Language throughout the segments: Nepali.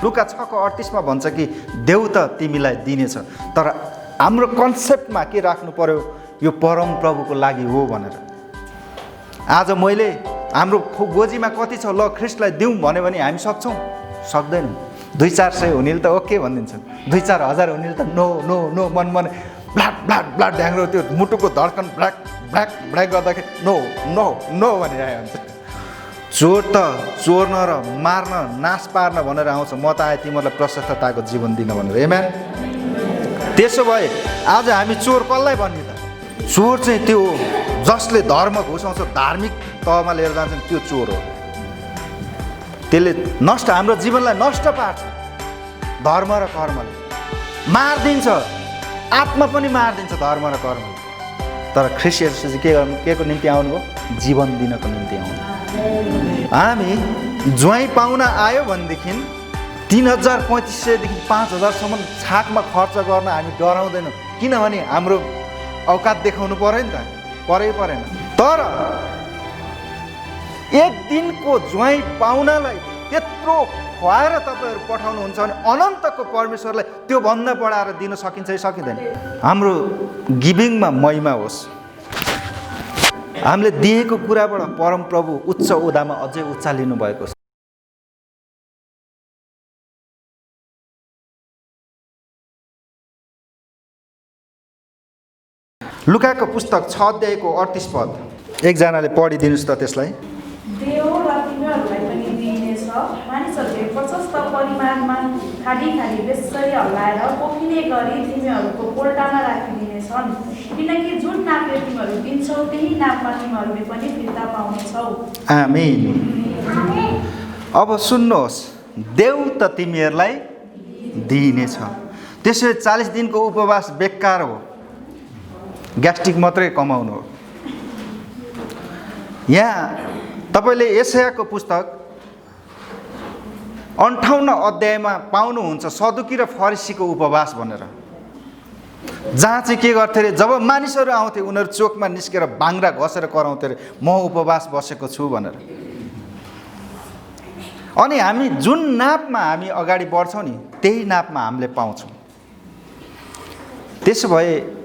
लुका 6:38 मा भन्छ कि देऊ त तिमीलाई दिनेछ। तर हाम्रो कन्सेप्टमा के राख्नु पर्यो, यो परम प्रभुको लागि हो भनेर। आज मैले हाम्रो गोजीमा कति छ, ल ख्रिस्टलाई दिउँ भन्यो भने हामी सक्छौँ? सक्दैनौँ। 200-400 हुनेले त ओके भनिदिन्छन्, 2-4 हजार हुनेले त नो नो नो मन ब्ल्याक ब्ल्याक ब्ल्याक ढ्याङ्ग्रो त्यो मुटुको धड्कन ब्ल्याक ब्ल्याक ब्ल्याक गर्दाखेरि नो नो नो भनिरहेको हुन्छ। चोर त चोर्न र मार्न नाश पार्न भनेर आउँछ, म त आएँ तिमीहरूलाई प्रशस्तताको जीवन दिन भनेर। आमेन। त्यसो भए आज हामी चोर कसलाई भन्ने त? चोर चाहिँ त्यो हो जसले धर्म घुसाउँछ, धार्मिक तहमा लिएर जान्छन्, त्यो चोर हो। त्यसले नष्ट हाम्रो जीवनलाई नष्ट पार्छ। धर्म र कर्मले मारिदिन्छ, आत्मा पनि मारिदिन्छ धर्म र कर्मले। तर ख्रिस्ट येशू चाहिँ के को निम्ति आउनुभयो? जीवन दिनको निम्ति आउनु। हामी ज्वाइँ पाहुना आयो भनेदेखि 3,3500देखि 5,000सम्म छाकमा खर्च गर्न हामी डराउँदैनौँ, किनभने हाम्रो औकात देखाउनु पर्यो नि त, परेन। तर एक दिनको ज्वाइँ पाहुनालाई त्यत्रो खुवाएर तपाईँहरू पठाउनुहुन्छ भने अनन्तको परमेश्वरलाई त्योभन्दा बढाएर दिन सकिन्छ कि सकिँदैन? हाम्रो गिभिङमा महिमा होस्। हामीले दिएको कुराबाट परम प्रभु उच्च ओदामा अझै उचालिनु भएको छ। लुकाको पुस्तक 6:38 एकजनाले पढिदिनुहोस् त त्यसलाई। देव र तिमीहरूलाई पनि दिइनेछ, मानिसहरूले प्रशस्त परिमाणमा खाली बेसरी हल्लाएर पोखिने गरी तिमीहरूको पोल्टामा राखिदिनेछन्, किनकि जुन नापले तिमीहरू दिन्छौ त्यही नापमा तिमीहरूले पनि फिर्ता पाउनेछौ। आमेन। अब सुन्नुहोस्, देव त तिमीहरूलाई दिइनेछ। त्यसैले 40 दिनको उपवास बेकार हो, ग्यास्ट्रिक मात्रै कमाउनु हो। यहाँ तपाईँले यशायाको पुस्तक 58 अध्यायमा पाउनुहुन्छ सदुकी र फरिसीको उपवास भनेर, जहाँ चाहिँ के गर्थे अरे, जब मानिसहरू आउँथे उनीहरू चोकमा निस्केर बाङ्रा घसेर कराउँथे अरे, म उपवास बसेको छु भनेर। अनि हामी जुन नापमा हामी अगाडि बढ्छौँ नि त्यही नापमा हामीले पाउँछौँ। त्यसो भए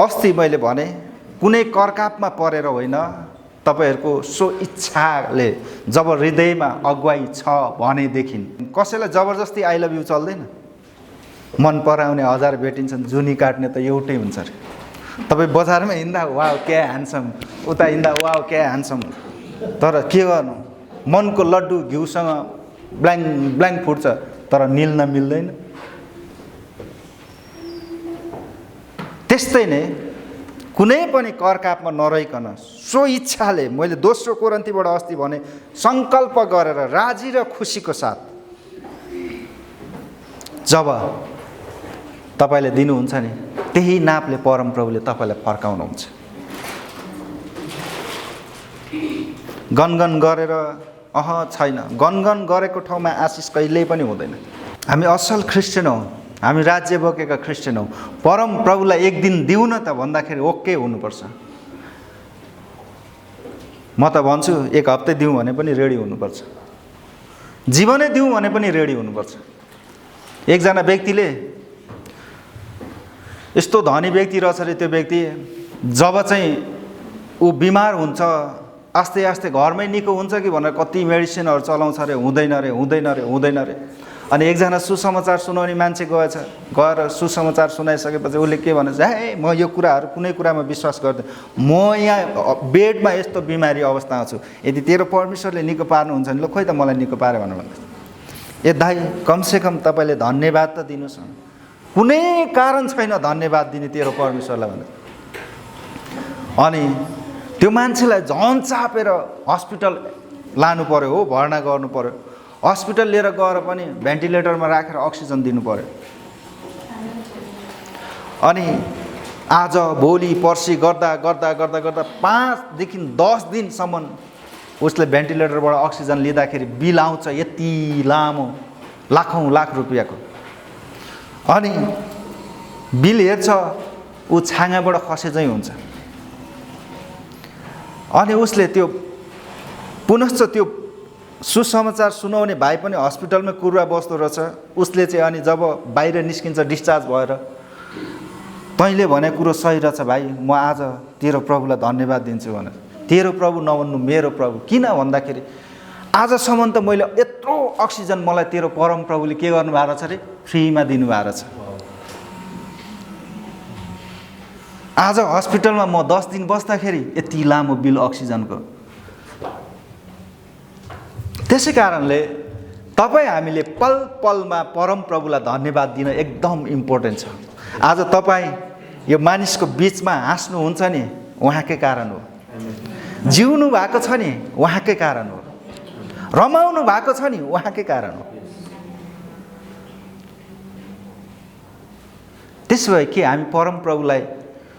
अस्ति मैले भने कुनै करकापमा परेर होइन, तपाईँहरूको सो इच्छाले जब हृदयमा अगुवाई छ भनेदेखि कसैलाई जबरजस्ती आई लभ यु चल्दैन। मन पराउने 1000 भेटिन्छन्, जुनी काट्ने त एउटै हुन्छ अरे। तपाईँ बजारमा हिँड्दा वाउ क्या ह्यान्डसम, उता हिँड्दा वाउ क्या ह्यान्डसम, तर के गर्नु, मनको लड्डु घिउसँग ब्ल्याङ ब्ल्याङ फुट्छ तर निल्न मिल्दैन। त्यस्तै नै कुनै पनि करकापमा नरहिकन सो इच्छाले, मैले दोस्रो कोरिन्थीबाट अस्ति भने, सङ्कल्प गरेर राजी र खुसीको साथ जब तपाईँले दिनुहुन्छ नि त्यही नापले परमप्रभुले तपाईँलाई फर्काउनुहुन्छ। गनगन गरेर छैन, गनगन गरेको ठाउँमा आशिष कहिल्यै पनि हुँदैन। हामी असल क्रिस्चियन हौँ, हामी राज्य बोकेका क्रिस्चियन हौँ। परम प्रभुलाई एक दिन दिउँ न त भन्दाखेरि ओके हुनुपर्छ। म त भन्छु 1 हप्ता दिउँ भने पनि रेडी हुनुपर्छ, जीवनै दिउँ भने पनि रेडी हुनुपर्छ। एकजना व्यक्तिले, यस्तो धनी व्यक्ति रहेछ अरे, त्यो व्यक्ति जब चाहिँ ऊ बिमार हुन्छ आस्ते आस्ते घरमै निको हुन्छ कि भनेर कति मेडिसिनहरू चलाउँछ अरे, हुँदैन अरे। अनि एकजना सुसमाचार सुनाउने मान्छे गएर सुसमाचार सुनाइसकेपछि उसले के भन्छ, हे म यो कुराहरू कुनै कुरामा विश्वास गर्दैन, म यहाँ बेडमा यस्तो बिमारी अवस्थामा छु, यदि तेरो परमेश्वरले निको पार्नुहुन्छ भने ल खोइ त मलाई निको पारे भनेर भन्छ। ए दाइ, कमसेकम तपाईँले धन्यवाद त दिनुहोस् न, कुनै कारण छैन धन्यवाद दिने तेरो परमेश्वरलाई भनेर। अनि त्यो मान्छेलाई झन् चापेर हस्पिटल लानु पर्यो हो, भर्ना गर्नु पर्यो। हस्पिटल लिएर गएर पनि भेन्टिलेटरमा राखेर अक्सिजन दिनु पर्यो। अनि आज भोलि पर्सि गर्दा 5 देखि 10 दिनसम्म उसले भेन्टिलेटरबाट अक्सिजन लिँदाखेरि बिल आउँछ यति लामो, लाखौँ लाख रुपियाँको। अनि बिल हेर्छ ऊ छाँगाबाट खसे चाहिँ हुन्छ। अनि उसले त्यो पुनश्च त्यो सुसमाचार सुनाउने भाइ पनि हस्पिटलमै कुरुवा बस्दो रहेछ। उसले चाहिँ अनि जब बाहिर निस्किन्छ डिस्चार्ज भएर, तैँले भने कुरो सही रहेछ भाइ, म आज तेरो प्रभुलाई धन्यवाद दिन्छु भनेर। तेरो प्रभु नभन्नु मेरो प्रभु। किन भन्दाखेरि आजसम्म त मैले यत्रो अक्सिजन मलाई तेरो परम प्रभुले के गर्नुभएको रहेछ अरे, फ्रीमा दिनुभएको रहेछ। आज हस्पिटलमा म 10 दिन बस्दाखेरि यति लामो बिल अक्सिजनको। त्यसै कारणले तपाईँ हामीले पल पलमा परम प्रभुलाई धन्यवाद दिन एकदम इम्पोर्टेन्ट छ। आज तपाईँ यो मानिसको बिचमा हाँस्नुहुन्छ नि, उहाँकै कारण हो। जिउनु भएको छ नि, उहाँकै कारण हो। रमाउनु भएको छ नि, उहाँकै कारण हो। त्यसो भए के हामी परम प्रभुलाई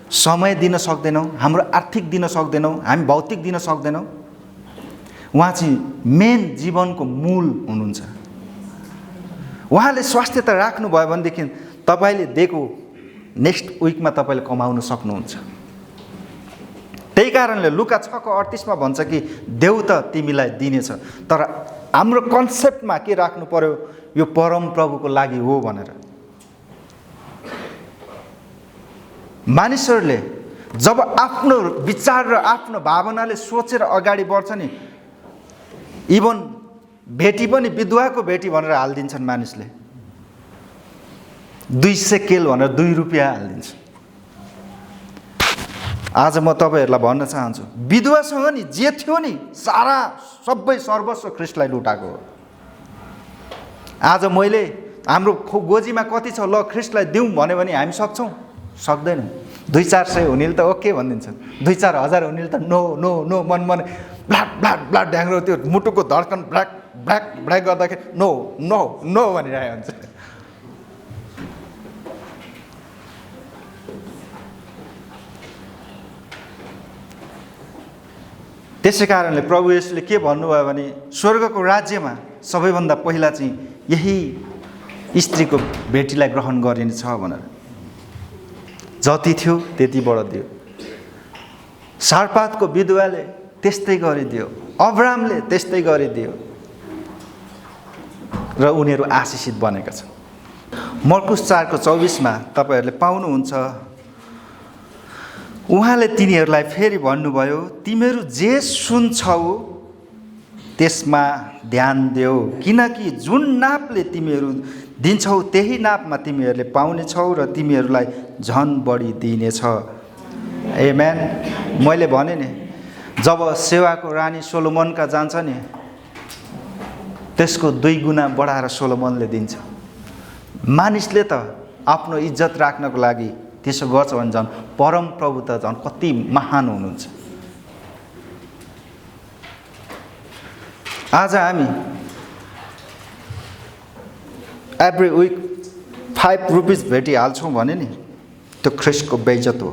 समय दिन सक्दैनौँ? हाम्रो आर्थिक दिन सक्दैनौँ? हामी भौतिक दिन सक्दैनौँ? उहाँ चाहिँ मेन जीवनको मूल हुनुहुन्छ। उहाँले स्वास्थ्य त राख्नुभयो भनेदेखि तपाईँले दिएको नेक्स्ट विकमा तपाईँले कमाउन सक्नुहुन्छ। त्यही कारणले लुका 6:38 भन्छ कि देउ त तिमीलाई दिनेछ, तर हाम्रो कन्सेप्टमा के राख्नु पर्यो, यो परम प्रभुको लागि हो भनेर। मानिसहरूले जब आफ्नो विचार र आफ्नो भावनाले सोचेर अगाडि बढ्छ नि, इभन भेटी पनि विधवाको भेटी भनेर हालिदिन्छन् मानिसले। 2 सेकेल भनेर 2 रुपियाँ हालिदिन्छ। आज म तपाईँहरूलाई भन्न चाहन्छु, विधवासँग नि जे थियो नि सारा सबै सर्वस्व ख्रिस्टलाई लुटाएको हो। आज मैले हाम्रो गोजीमा कति छ ल ख्रिस्टलाई दिउँ भन्यो भने हामी सक्छौँ? सक्दैनौँ। 200-400 हुनेले त ओके भनिदिन्छन्, 2-4 हजार हुनेले त नो नो नो मन ब्ल्याक ब्ल्याक ब्ल्याक ढ्याङ्ग्रो त्यो मुटुको धड्कन ब्ल्याक ब्ल्याक ब्ल्याक गर्दाखेरि नो नो नो भनिरहेको हुन्छ। त्यसै कारणले प्रभु येशूले के भन्नुभयो भने स्वर्गको राज्यमा सबैभन्दा पहिला चाहिँ यही स्त्रीको भेटीलाई ग्रहण गरिनेछ भनेर। जति थियो त्यतिबाट दियो। सारपातको विधवाले त्यस्तै गरिदियो, अब्रामले त्यस्तै गरिदियो र उनीहरू आशिषित बनेका छन्। मर्कुस 4:24 तपाईँहरूले पाउनुहुन्छ, उहाँले तिनीहरूलाई फेरि भन्नुभयो, तिमीहरू जे सुन्छौ त्यसमा ध्यान देऊ, किनकि जुन नापले तिमीहरू दिन्छौ त्यही नापमा तिमीहरूले पाउनेछौ र तिमीहरूलाई झन बढी दिनेछ। आमेन। मैले भने नि, जब सेवाको रानी सोलोमनका जान्छ नि, त्यसको 2 गुणा बढाएर सोलोमनले दिन्छ। मानिसले त आफ्नो इज्जत राख्नको लागि त्यसो गर्छ भने झन् परम प्रभु त झन् कति महान हुनुहुन्छ। आज हामी एभ्री विक 5 रुपिस भेटी हाल्छौँ भने नि त्यो ख्रिस्टको बेइज्जत हो।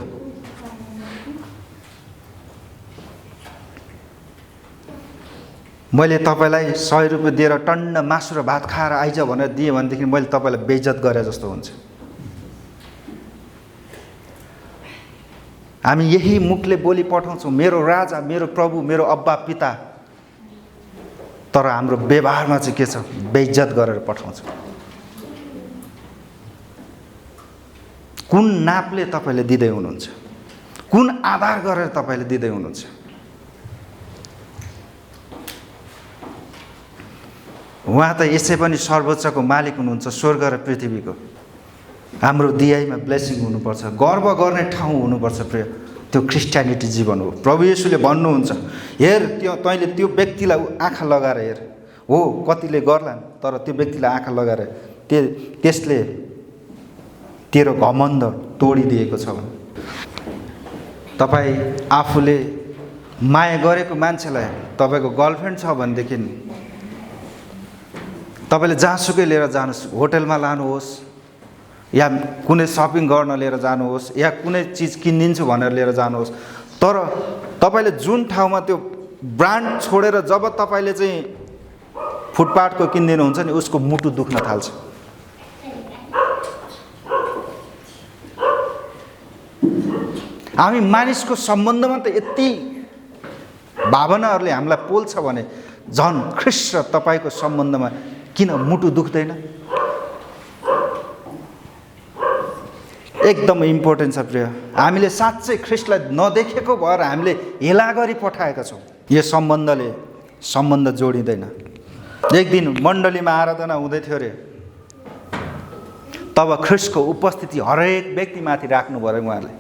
मैले तपाईँलाई 100 रुपियाँ दिएर टन्न मासु र भात खाएर आइज भनेर दिएँ भनेदेखि मैले तपाईँलाई बेइज्जत गरे जस्तो हुन्छ। हामी यही मुखले बोली पठाउँछौँ, मेरो राजा, मेरो प्रभु, मेरो अब्बा पिता, तर हाम्रो व्यवहारमा चाहिँ के छ, बेइज्जत गरेर पठाउँछौँ। कुन नापले तपाईँले दिँदै हुनुहुन्छ, कुन आधार गरेर तपाईँले दिँदै हुनुहुन्छ। उहाँ त यसै पनि सर्वोच्चको मालिक हुनुहुन्छ, स्वर्ग र पृथ्वीको। हाम्रो दियाइमा ब्लेसिङ हुनुपर्छ, गर्व गर्ने ठाउँ हुनुपर्छ। प्रिय, त्यो क्रिस्चियनिटी जीवन हो। प्रभु येशूले भन्नुहुन्छ, हेर तैँले त्यो व्यक्तिलाई आँखा लगाएर हेर। हो, कतिले गर्लान्, तर त्यो व्यक्तिलाई आँखा लगाएर त्यसले तेरो घमण्ड तोडिदिएको छ भने। तपाईँ आफूले माया गरेको मान्छेलाई तपाईँको गर्लफ्रेन्ड छ भनेदेखि तपाईँले जहाँसुकै लिएर जानुहोस्, होटलमा लानुहोस् या कुनै सपिङ गर्न लिएर जानुहोस् या कुनै चिज किनिदिन्छु भनेर लिएर जानुहोस्, तर तपाईँले जुन ठाउँमा त्यो ब्रान्ड छोडेर जब तपाईँले चाहिँ फुटपाथको किनिदिनुहुन्छ नि, उसको मुटु दुख्न थाल्छ। हामी मानिसको सम्बन्धमा त यति भावनाहरूले हामीलाई पोल्छ भने झन् ख्रिस्ट र तपाईँको सम्बन्धमा किन मुटु दुख्दैन? एकदम इम्पोर्टेन्ट छ प्रिय। हामीले साँच्चै ख्रिस्टलाई नदेखेको भएर हामीले हेला गरी पठाएका छौँ। यो सम्बन्ध जोडिँदैन। एक दिन मण्डलीमा आराधना हुँदै थियो अरे, तब ख्रिस्टको उपस्थिति हरेक व्यक्तिमाथि राख्नुभयो अरे उहाँले।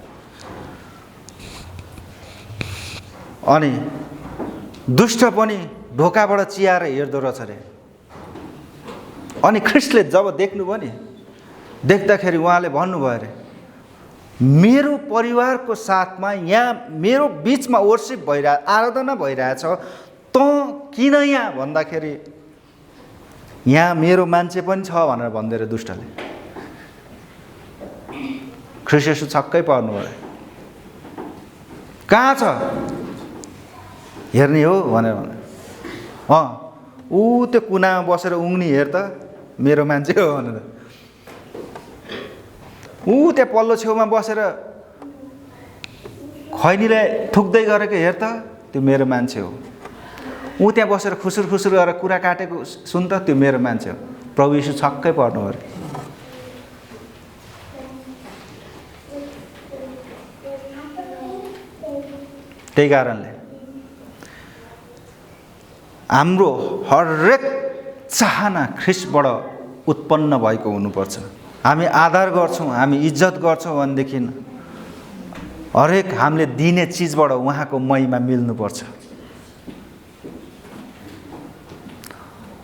अनि दुष्ट पनि ढोकाबाट चियाएर हेर्दो रहेछ अरे। अनि ख्रिस्टले जब देख्नुभयो नि, देख्दाखेरि उहाँले भन्नुभयो अरे, मेरो परिवारको साथमा यहाँ मेरो बिचमा वर्शिप आराधना भइरहेछ, त किन यहाँ भन्दाखेरि यहाँ मेरो मान्छे पनि छ भनेर भन्दै दुष्टले। ख्रिस्ट येशू छक्कै पर्नुभयो। कहाँ छ हेर्ने हो भनेर भने, ऊ त्यो कुनामा बसेर उङ्नी हेर त, मेरो मान्छे हो भनेर। ऊ त्यहाँ पल्लो छेउमा बसेर खैनीलाई थुक्दै गरेको हेर त, त्यो मेरो मान्छे हो। ऊ त्यहाँ बसेर खुसुर खुसुर गरेर कुरा काटेको सुन त, त्यो मेरो मान्छे हो। प्रभु येशू छक्कै पर्नु अरे। त्यही कारणले हाम्रो हरेक चाहना ख्रिस्टबाट उत्पन्न भएको हुनुपर्छ। हामी आदर गर्छौँ, हामी इज्जत गर्छौँ भनेदेखि हरेक हामीले दिने चिजबाट उहाँको महिमा मिल्नुपर्छ।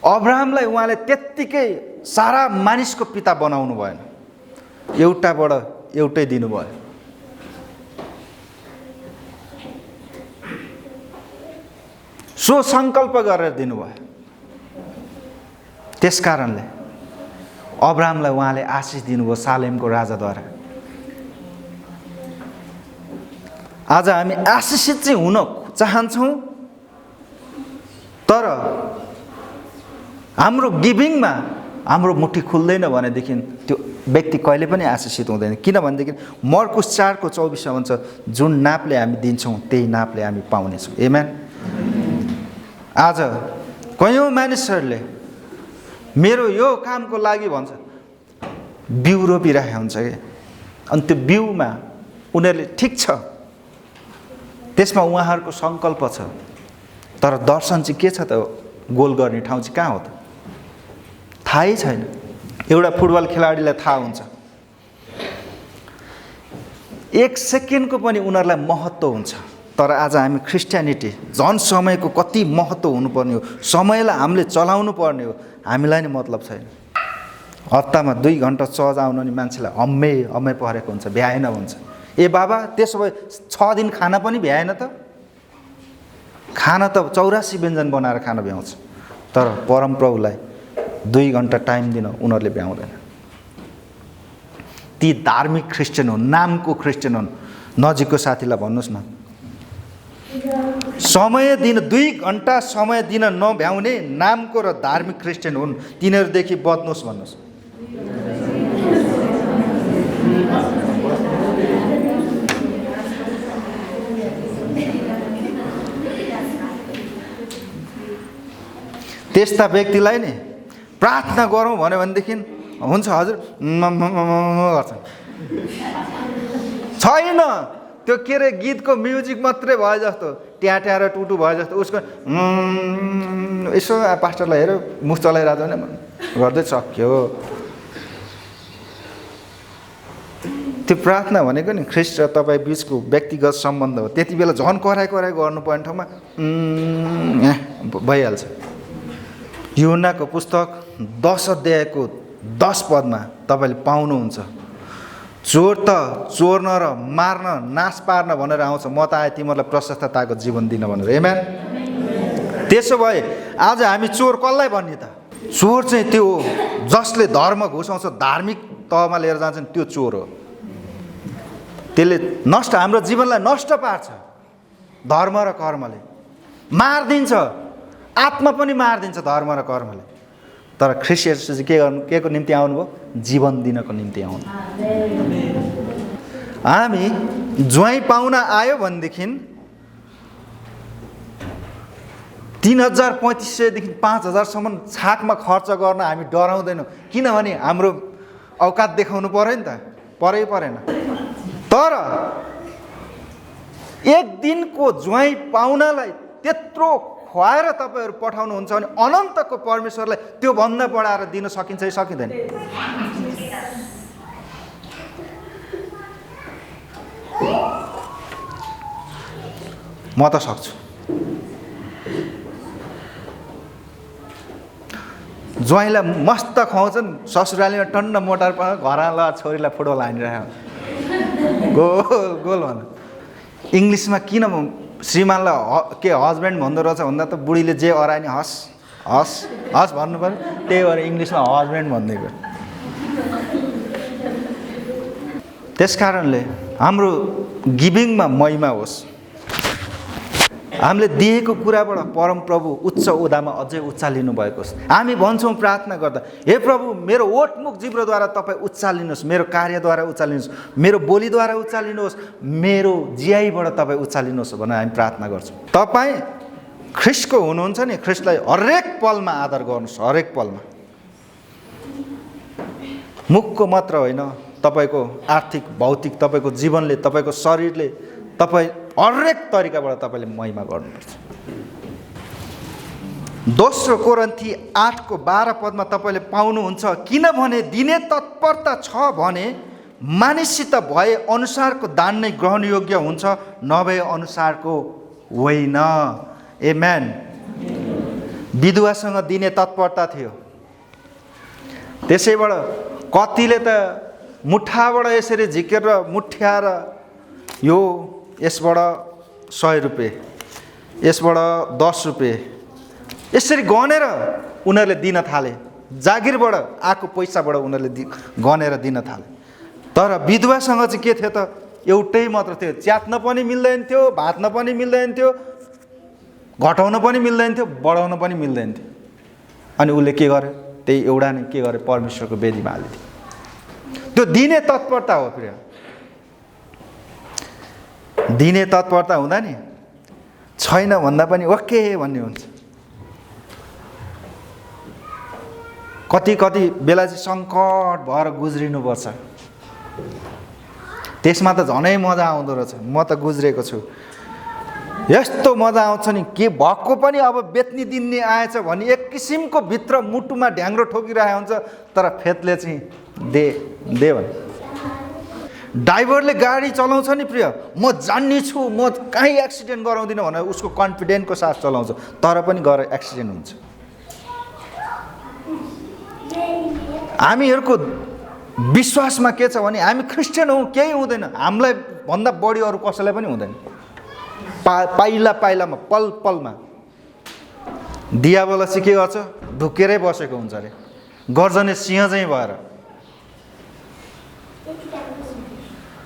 अब्राहमलाई उहाँले त्यत्तिकै सारा मानिसको पिता बनाउनु भएन, एउटाबाट एउटै दिनुभयो। सो सङ्कल्प गरेर दिनुभयो। त्यस कारणले अब्राहमलाई उहाँले आशिष दिनुभयो सालेमको राजाद्वारा। आज हामी आशिषित चाहिँ हुन चाहन्छौँ, तर हाम्रो गिभिङमा हाम्रो मुठी खुल्दैन भनेदेखि त्यो व्यक्ति कहिले पनि आशिषित हुँदैन। किनभनेदेखि मर्कुस 4:24 भन्छ, जुन नापले हामी दिन्छौँ त्यही नापले हामी पाउनेछौँ। आमेन। आज कयौँ मानिसहरूले मेरो यो कामको लागि भन्छ, बिउ रोपिरहेको हुन्छ कि, अनि त्यो बिउमा उनीहरूले ठिक छ, त्यसमा उहाँहरूको सङ्कल्प छ, तर दर्शन चाहिँ के छ त, गोल गर्ने ठाउँ चाहिँ कहाँ हो त, थाहै छैन। एउटा फुटबल खेलाडीलाई थाहा हुन्छ, 1 सेकेन्डको पनि उनीहरूलाई महत्त्व हुन्छ। तर आज हामी क्रिस्चियनिटी झन् समयको कति महत्त्व हुनुपर्ने हो, समयलाई हामीले चलाउनु पर्ने हो, हामीलाई नि मतलब छैन। हप्तामा 2 घन्टा चर्च आउनु नि मान्छेलाई हम्मे परेको हुन्छ, भ्याएन भन्छ। ए बाबा, त्यसो भए 6 दिन खाना पनि भ्याएन त? खाना त 84 व्यञ्जन बनाएर खान भ्याउँछ, तर परमप्रभुलाई 2 घन्टा टाइम दिन उनीहरूले भ्याउँदैन। ती धार्मिक क्रिस्चियन हुन्, नामको क्रिस्चियन हुन्। नजिकको साथीलाई भन्नुहोस् न, समय दिन 2 घन्टा समय दिन नभ्याउने नामको र धार्मिक क्रिस्चियन हुन्, तिनीहरूदेखि बच्नुहोस् भन्नुहोस्। त्यस्ता व्यक्तिलाई नि प्रार्थना गरौँ भन्यो भनेदेखि हुन्छ हजुर गर्छन्। छैन त्यो के अरे गीतको म्युजिक मात्रै भयो जस्तो, ट्याँ र टुटु भयो जस्तो, उसको यसो पास्टरलाई हेऱ्यो मुख चलाइरहेको होइन गर्दै सक्यो। त्यो प्रार्थना भनेको नि ख्रिस्ट र तपाईँ बिचको व्यक्तिगत सम्बन्ध हो। त्यति बेला झन् कराई गर्नुपर्ने ठाउँमा भइहाल्छ। यूहन्नाको पुस्तक 10 अध्यायको 10 पदमा तपाईँले पाउनुहुन्छ, चोर त चोर्न र मार्न नाश पार्न भनेर आउँछ, म त आएँ तिमीहरूलाई प्रशस्तताको जीवन दिन भनेर। आमेन। त्यसो भए आज हामी चोर कसलाई भन्ने त? चोर चाहिँ त्यो हो जसले धर्म घुसाउँछ, धार्मिक तहमा लिएर जान्छन्, त्यो चोर हो। त्यसले हाम्रो जीवनलाई नष्ट पार्छ। धर्म र कर्मले मारिदिन्छ, आत्मा पनि मारिदिन्छ धर्म र कर्मले। तर ख्रिस्ट येशू चाहिँ के को निम्ति आउनुभयो? जीवन दिनको निम्ति आउनु। हामी ज्वाइँ पाहुना आयो भनेदेखि 3,000-3,500 देखि 5,000सम्म छाकमा खर्च गर्न हामी डराउँदैनौँ, किनभने हाम्रो औकात देखाउनु पर्यो नि त, परेन। तर एक दिनको ज्वाइँ पाउनलाई त्यत्रो खुवाएर तपाईँहरू पठाउनुहुन्छ भने अनन्तको परमेश्वरलाई त्योभन्दा बढाएर दिन सकिन्छ कि सकिँदैन? म त सक्छु। ज्वाइँलाई मस्त खुवाउँछन्, ससुरालीमा टन्न मोटर घर ल छोरीलाई फुटबल हानिरहेको गोल गोल भन। इङ्ग्लिसमा किन श्रीमानलाई के हस्बेन्ड भन्दो रहेछ भन्दा त बुढीले जे अरायो नि हस् हस् हस् भन्नु पऱ्यो, त्यही भएर इङ्ग्लिसमा हस्बेन्ड भनिदिएको। त्यस कारणले हाम्रो गिभिङमा महिमा होस्, हामीले दिएको कुराबाट परमप्रभु उच्च ओदामा अझै उचालिनु भएको होस्। हामी भन्छौँ प्रार्थना गर्दा, हे प्रभु मेरो ओठमुख जिब्रोद्वारा तपाईँ उचालिनुहोस्, मेरो कार्यद्वारा उचालिनुहोस्, मेरो बोलीद्वारा उचालिनुहोस्, मेरो जियाइबाट तपाईँ उचालिनुहोस् भनेर हामी प्रार्थना गर्छौँ। तपाईँ ख्रिस्टको हुनुहुन्छ नि, ख्रिस्टलाई हरेक पलमा आदर गर्नुहोस्, हरेक पलमा। मुखको मात्र होइन, तपाईँको आर्थिक भौतिक तपाईँको जीवनले, तपाईँको शरीरले, तपाईँ हरेक तरिकाबाट तपाईँले महिमा गर्नुपर्छ। दोस्रो कोरिन्थी 8:12 तपाईँले पाउनुहुन्छ, किनभने दिने तत्परता छ भने मानिससित भए अनुसारको दान नै ग्रहणयोग्य हुन्छ, नभए अनुसारको होइन। आमेन। विधवासँग दिने तत्परता थियो, त्यसैबाट कतिले त मुठाबाट यसरी झिकेर मुठ्याएर यो यसबाट 100 रुपियाँ, यसबाट 10 रुपियाँ यसरी गनेर उनीहरूले दिन थाले। जागिरबाट आएको पैसाबाट उनीहरूले गनेर दिन थाले। तर विधवासँग चाहिँ के थियो त, एउटै मात्र थियो, च्यात्न पनि मिल्दैन थियो, भात्न पनि मिल्दैन थियो, घटाउन पनि मिल्दैन थियो, बढाउन पनि मिल्दैन थियो। अनि उसले के गर्यो, त्यही एउटा नै के गर्यो, परमेश्वरको वेदीमा हालिदियो। त्यो दिने तत्परता हो। प्रिय, दिने तत्परता हुँदा नि छैन भन्दा पनि ओके भन्ने हुन्छ। कति बेला चाहिँ सङ्कट भएर गुज्रिनुपर्छ, त्यसमा त झनै मजा आउँदो रहेछ। म त गुज्रेको छु, यस्तो मजा आउँछ नि, के भएको पनि अब बेच्ने दिन्ने आएछ भने एक किसिमको भित्र मुटुमा ढ्याङ्ग्रो ठोकिरहेको हुन्छ, तर फेदले चाहिँ दे भने। ड्राइभरले गाडी चलाउँछ नि प्रिय, म जान्ने छु, म कहीँ एक्सिडेन्ट गराउँदिनँ भनेर उसको कन्फिडेन्टको साथ चलाउँछ, तर पनि गएर एक्सिडेन्ट हुन्छ। हामीहरूको विश्वासमा के छ भने हामी क्रिस्चियन हौँ, केही हुँदैन, हामीलाई भन्दा बढी अरू कसैलाई पनि हुँदैन। पाइलामा पल पलमा दियाबल चाहिँ के गर्छ, ढुकेरै बसेको हुन्छ अरे, गर्जने सिंह चाहिँ भएर।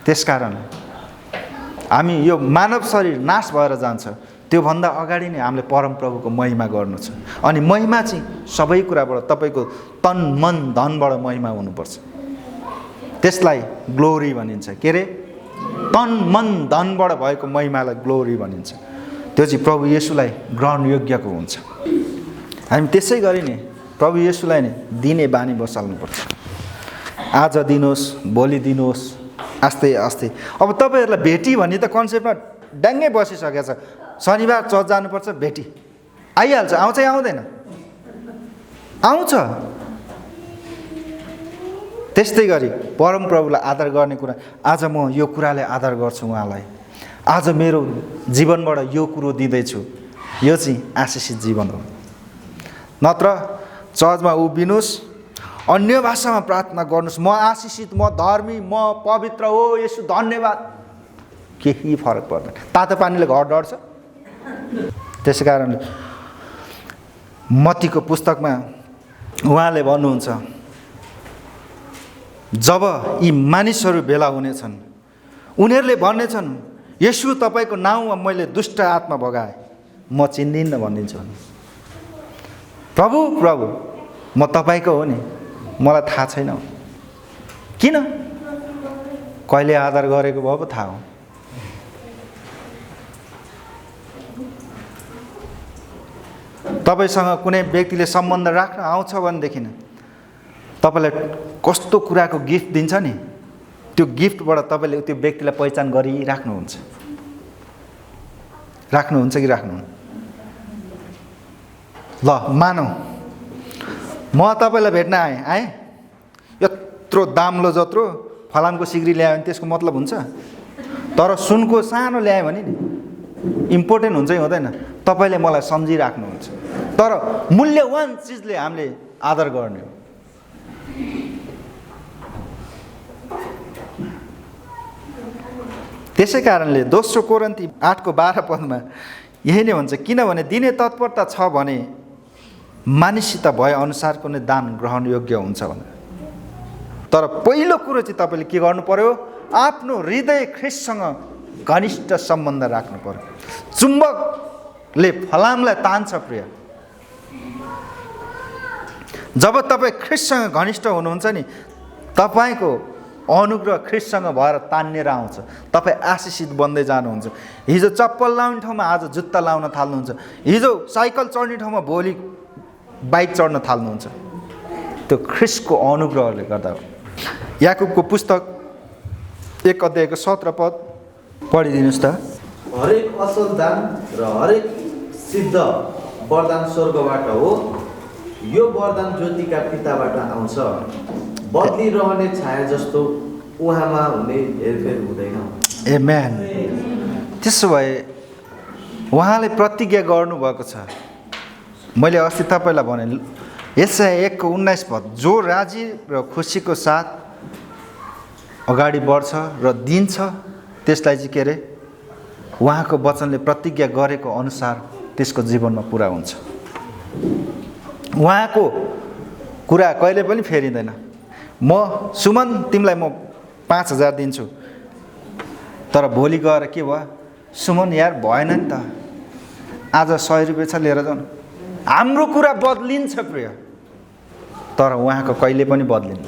त्यसकारण हामी यो मानव शरीर नाश भएर जान्छ, त्योभन्दा अगाडि नै हामीले परमप्रभुको महिमा गर्नु छ। अनि महिमा चाहिँ सबै कुराबाट, तपाईँको तन मन धनबाट महिमा हुनुपर्छ। त्यसलाई ग्लोरी भनिन्छ। के अरे, तन मन धनबाट भएको महिमालाई ग्लोरी भनिन्छ। त्यो चाहिँ प्रभु येशूलाई ग्रहणयोग्यको हुन्छ। हामी त्यसै गरी नै प्रभु येशूलाई नै दिने बानी बसाल्नुपर्छ। आज दिनुहोस्, भोलि दिनुहोस्, आस्ते आस्ते। अब तपाईँहरूलाई भेटी भन्ने त कन्सेप्टमा ड्याङ्गै बसिसकेको छ। शनिबार चर्च जानुपर्छ, भेटी आइहाल्छ, आउँछ आउँदैन, आउँछ। त्यस्तै गरी परमप्रभुलाई आदर गर्ने कुरा, आज म यो कुराले आदर गर्छु उहाँलाई, आज मेरो जीवनबाट यो कुरो दिँदैछु, यो चाहिँ आशिषित जीवन हो। नत्र चर्चमा उभिनुहोस्, अन्य भाषामा प्रार्थना गर्नुहोस्, म आशिषित, म धर्मी, म पवित्र हो, यसो धन्यवाद, केही फरक पर्दैन। तातो पानीले घर डढ्छ। त्यसै कारणले मत्तीको पुस्तकमा उहाँले भन्नुहुन्छ, जब यी मानिसहरू भेला हुनेछन्, उनीहरूले भन्नेछन्, येशू तपाईँको नाउँमा मैले दुष्ट आत्मा भगाएँ, म चिन्दिनँ भनिदिन्छु। प्रभु प्रभु म तपाईँको हो नि, मलाई थाहा छैन। किन? कहिले आदर गरेको भए पो थाहा हो। तपाईसँग कुनै व्यक्तिले सम्बन्ध राख्न आउँछ भनेदेखि तपाईँलाई कस्तो कुराको गिफ्ट दिन्छ नि, त्यो गिफ्टबाट तपाईँले त्यो व्यक्तिलाई पहिचान गरिराख्नुहुन्छ कि राख्नुहुन्न? ल मानौ म तपाईँलाई भेट्न आएँ, यत्रो दाम्लो जत्रो फलामको सिक्री ल्यायो भने त्यसको मतलब हुन्छ? तर सुनको सानो ल्यायो भने नि इम्पोर्टेन्ट हुन्छ कि हुँदैन? तपाईँले मलाई सम्झिराख्नुहुन्छ। तर मूल्यवान चिजले हामीले आदर गर्ने हो। त्यसै कारणले दोस्रो कोरिन्थी 8:12 यही नै भन्छ, किनभने दिने तत्परता छ भने मानिससित भए अनुसारको नै दान ग्रहण योग्य हुन्छ भने। तर पहिलो कुरो चाहिँ तपाईँले के गर्नु पर्यो? आफ्नो हृदय ख्रिस्टसँग घनिष्ठ सम्बन्ध राख्नु पर्यो। चुम्बकले फलामलाई तान्छ प्रिय। जब तपाईँ ख्रिस्टसँग घनिष्ठ हुनुहुन्छ नि, तपाईँको अनुग्रह ख्रिस्टसँग भएर तान्नेर आउँछ। तपाईँ आशिषित बन्दै जानुहुन्छ। हिजो चप्पल लाउने ठाउँमा आज जुत्ता लाउन थाल्नुहुन्छ। हिजो साइकल चढ्ने ठाउँमा भोलि बाइक चढ्न थाल्नुहुन्छ। त्यो ख्रिस्टको अनुग्रहले गर्दा हो। याकुबको पुस्तक 1:17 पढिदिनुहोस् त। हरेक असल दान र हरेक सिद्ध वरदान स्वर्गबाट हो। यो वरदान ज्योतिका पिताबाट आउँछ। बदलिरहने छाया जस्तो उहाँमा हुने हेरफेर हुँदैन। आमेन। त्यसो भए उहाँले प्रतिज्ञा गर्नुभएको छ। मैले अस्ति तपाईँलाई भने यसाया 1:19 जो राजी र खुसीको साथ अगाडि बढ्छ र दिन्छ त्यसलाई चाहिँ के अरे उहाँको वचनले प्रतिज्ञा गरेको अनुसार त्यसको जीवनमा पुरा हुन्छ। उहाँको कुरा कहिले पनि फेरिँदैन। म सुमन तिमीलाई म 5,000 दिन्छु, तर भोलि गएर के भयो? सुमन यार भएन नि त, आज 100 रुपियाँ छ लिएर जाउँ। हाम्रो कुरा बदलिन्छ प्रिय, तर उहाँको कहिले पनि बदलिन्न।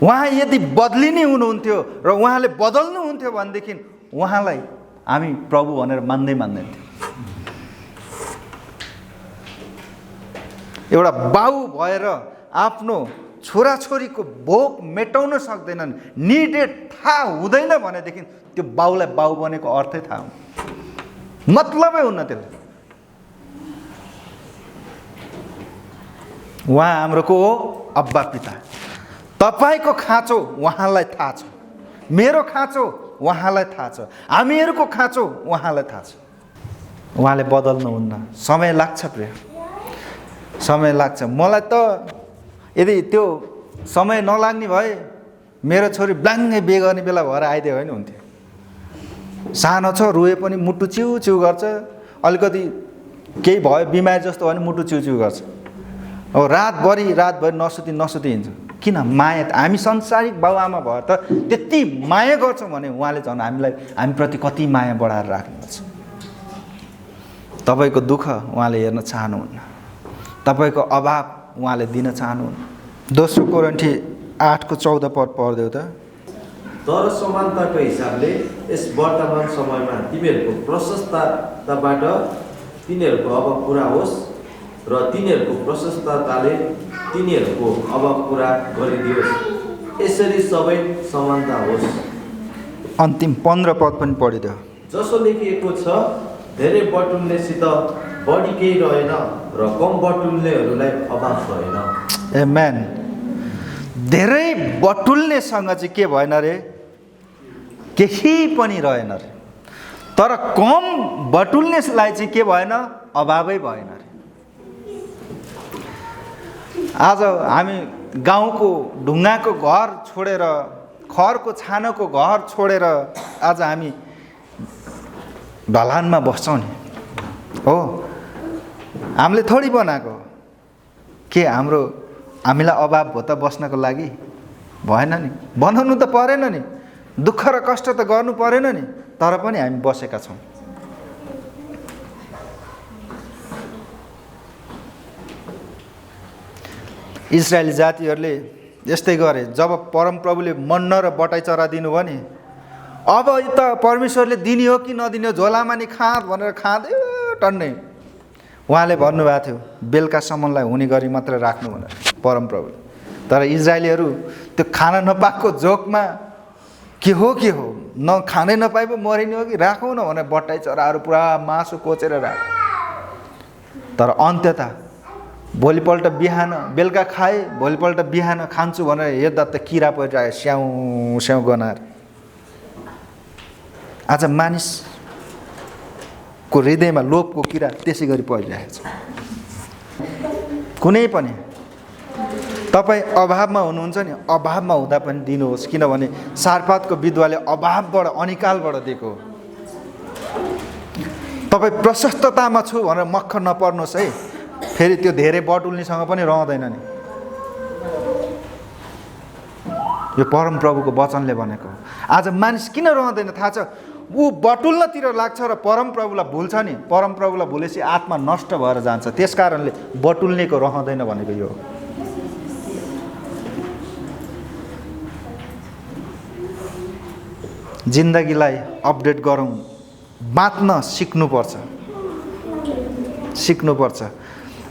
उहाँ यदि बदलिने हुनुहुन्थ्यो र उहाँले बदल्नुहुन्थ्यो भनेदेखि उहाँलाई हामी प्रभु भनेर मान्दैनथ्यौँ। एउटा बाउ भएर आफ्नो छोराछोरीको भोक मेटाउन सक्दैनन्, निडेड थाहा हुँदैन भनेदेखि त्यो बाउलाई बाउ बनेको अर्थै थाहा हुन्न, मतलबै हुन्न त्यसले। उहाँ हाम्रो को हो? अब्बा पिता। तपाईँको खाँचो उहाँलाई थाहा छ, मेरो खाँचो उहाँलाई थाहा छ, हामीहरूको खाँचो उहाँलाई थाहा छ। उहाँले बदल्नुहुन्न। समय लाग्छ प्रिय, समय लाग्छ। मलाई त यदि त्यो समय नलाग्ने भए मेरो छोरी ब्लाङ्गै बिहे गर्ने बेला भएर आइदियो होइन हुन्थ्यो। सानो छ, रुए पनि मुटु चिउ चिउ गर्छ, अलिकति केही भयो बिमारी जस्तो भयो भने मुटु चिउ चिउ गर्छ। अब रातभरि नसुती हिँड्छ। किन? माया। हामी संसारिक बाबुआमा भएर त त्यति माया गर्छौँ भने उहाँले झन् हामीप्रति कति माया बढाएर राख्नुहुन्छ। तपाईँको दुःख उहाँले हेर्न चाहनुहुन्न, तपाईँको अभाव उहाँले दिन चाहनुहुन्न। दोस्रो कोरिन्थी 8:14 पढ्देऊ त। तर समानताको हिसाबले यस वर्तमान समयमा तिमीहरूको प्रशस्तताबाट तिनीहरूको अभाव पुरा होस् र तिनीहरूको प्रशस्तताले तिनीहरूको अभाव पुरा गरिदियोस्। यसरी सबै समानता होस्। अन्तिम 15 पद पनि पढिदियो। जसो लेखिएको छ, धेरै बटुल्नेसित बढी केही रहेन र कम बटुल्नेहरूलाई अभाव रहेन। आमेन। धेरै बटुल्नेसँग चाहिँ के भएन रे? केही पनि रहेन रे। तर कम बटुल्नेलाई चाहिँ के भएन? अभावै भएन रे। आज हामी गाउँको ढुङ्गाको घर छोडेर, खरको छानोको घर छोडेर आज हामी ढलानमा बस्छौँ नि, हो? हामीले थोडी बनाएको के? हामीलाई अभाव भयो त बस्नको लागि? भएन नि, बनाउनु त परेन नि, दुःख र कष्ट त गर्नु परेन नि, तर पनि हामी बसेका छौँ। इजरायली जातिहरूले यस्तै गरे। जब परमप्रभुले मन्ना र बटाई चरा दिनुभयो नि, अब त परमेश्वरले दिने हो कि नदिने हो, झोलामा नि खाँद भनेर खाँदै टन्नै उहाँले भन्नुभएको थियो बेलुकासम्मलाई हुने गरी मात्र राख्नु भनेर परमप्रभुले। तर इजरायलीहरू त्यो खान नपाएको जोकमा के हो न खानै नपाए पो मरिने हो कि राखौँ न भनेर बट्टाइ चराहरू पुरा मासु कोचेर राख। तर अन्त्यता भोलिपल्ट बिहान बेलुका खाए भोलिपल्ट बिहान खान्छु भनेर हेर्दा त किरा परिरहेको स्याउ स्याउ गनाएर। आज मानिसको हृदयमा लोभको किरा त्यसै गरी परिरहेको छ। कुनै पनि तपाईँ अभावमा हुनुहुन्छ नि, अभावमा हुँदा पनि दिनुहोस्, किनभने सारपातको विधवाले अभावबाट अनिकालबाट दिएको हो। तपाईँ प्रशस्ततामा छु भनेर मक्ख नपर्नुहोस् है, फेरि त्यो धेरै बटुल्नेसँग पनि रहँदैन नि। यो परमप्रभुको वचनले भनेको हो। आज मानिस किन रहँदैन थाहा छ? ऊ बटुल्नतिर लाग्छ र परमप्रभुलाई भुल्छ नि। परमप्रभुलाई भुलेपछि आत्मा नष्ट भएर जान्छ। त्यस कारणले बटुल्नेको रहँदैन भनेको यो हो। जिन्दगीलाई अपडेट गरौँ, बाँच्न सिक्नुपर्छ।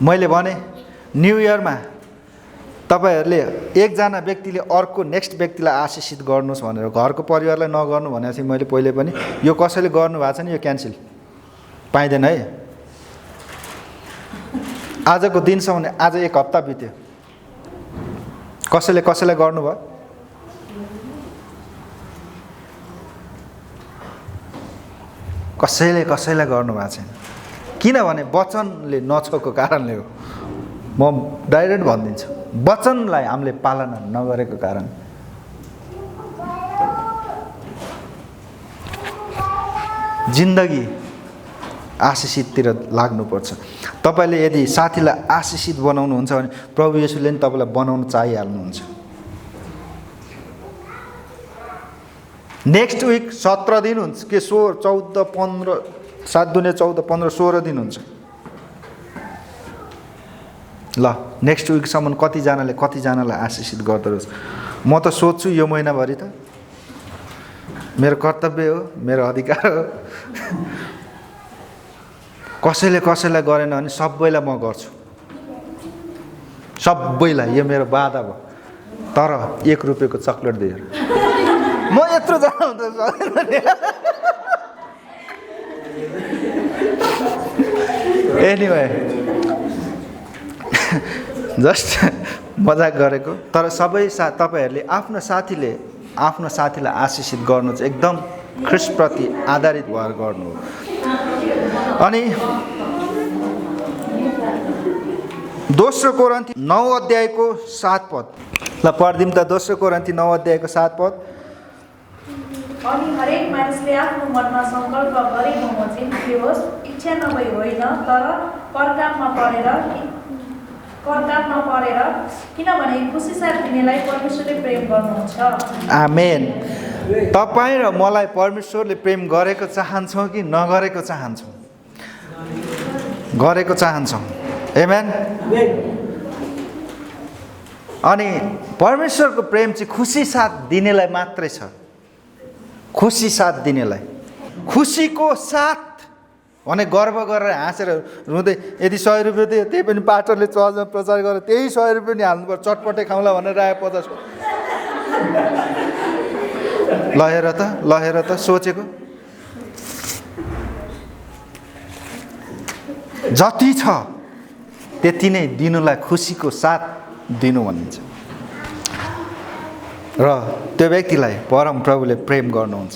मैले भने न्यु इयरमा तपाईहरूले एकजना व्यक्तिले अर्को नेक्स्ट व्यक्तिलाई आशिषित गर्नुहोस् भनेर घरको परिवारलाई नगर्नु भनेको थिएँ मैले पहिले पनि। यो कसैले गर्नुभएको छ नि, यो क्यान्सल पाइँदैन है। आजको दिनसम्म आज 1 हप्ता बित्यो, कसैलाई गर्नुभयो? कसैलाई गर्नुभएको छैन। किनभने वचनले नछोएको कारणले हो। म डाइरेक्ट भनिदिन्छु, वचनलाई हामीले पालना नगरेको कारण। जिन्दगी आशिषिततिर लाग्नुपर्छ। तपाईँले यदि साथीलाई आशिषित बनाउनुहुन्छ भने प्रभु येशूले नि तपाईँलाई बनाउन चाहिहाल्नुहुन्छ। नेक्स्ट विक 17 दिन हुन्छ के 14 15 7 दुने 14 15 16 दिन हुन्छ। ल नेक्स्ट विकसम्म कतिजनालाई आशिषित गर्दो रहेछ। म त सोध्छु यो महिनाभरि त मेरो कर्तव्य हो, मेरो अधिकार हो। कसैलाई गरेन भने सबैलाई म गर्छु, सबैलाई। यो मेरो वादा भयो। तर 1 रुपियाँको चक्लेट दिएर म यत्रो जानु त एनीवे जस्ट मजाक गरेको। तर सबै तपाईँहरूले आफ्नो साथीलाई आशिषित गर्नु चाहिँ एकदम ख्रिस्टप्रति आधारित भएर गर्नु हो। अनि 2 कोरिन्थी 9 अध्यायको 7 पद ल पढ्दिम त। 2 कोरिन्थी 9 अध्यायको 7 पद। अनि हरेक मानिसले आफ्नो मनमा सङ्कल्प गरेको म चाहिँ के होस्, इच्छा नभई होइन तर करकापमा परेर, किनभने खुसी साथ दिनेलाई परमेश्वरले प्रेम गर्नुहुन्छ। आमेन। तपाईँ र मलाई परमेश्वरले प्रेम गरेको चाहन्छौँ कि नगरेको चाहन्छौँ? गरेको चाहन्छौँ। आमेन। अनि परमेश्वरको प्रेम चाहिँ खुसी साथ दिनेलाई मात्रै छ। खुसी साथ दिनेलाई, खुसीको साथ भने गर्व गरेर हाँसेर रुँदै यदि 100 रुपियाँ दियो त्यही पनि पास्टरले चर्चमा प्रचार गरेर त्यही 100 रुपियाँ नि हाल्नुपर्छ, चटपटे खाउँला भनेर आयो 50। लहेर त सोचेको जति छ त्यति नै दिनुलाई खुसीको साथ दिनु भनिन्छ। र त्यो व्यक्तिलाई परम प्रभुले प्रेम गर्नुहुन्छ।